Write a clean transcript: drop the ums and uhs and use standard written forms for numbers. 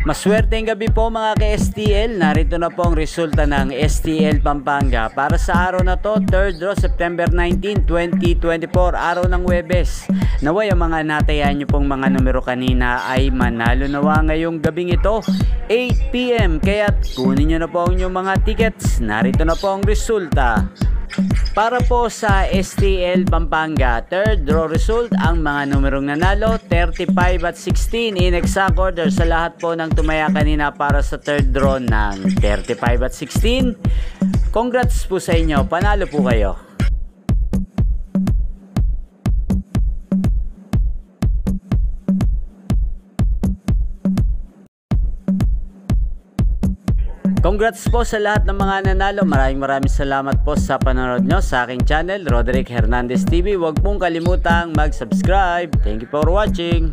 Maswerteng gabi po mga ka-STL. Narito na po ang resulta ng STL Pampanga para sa araw na to, 3rd draw September 19, 2024, araw ng Huwebes. Naway ang mga natayan nyo pong mga numero kanina ay manalo nawa ngayong gabing ito, 8 PM. Kaya kunin nyo na po ang inyong mga tickets. Narito na po ang resulta. Para po sa STL Pampanga, 3rd draw result, ang mga numerong nanalo 35 at 16 in exact order sa lahat po ng tumaya kanina para sa 3rd draw ng 35 at 16. Congrats po sa inyo, panalo po kayo. Congrats po sa lahat ng mga nanalo. Maraming salamat po sa panonood nyo sa aking channel, Roderick Hernandez TV. Huwag pong kalimutang mag-subscribe. Thank you for watching.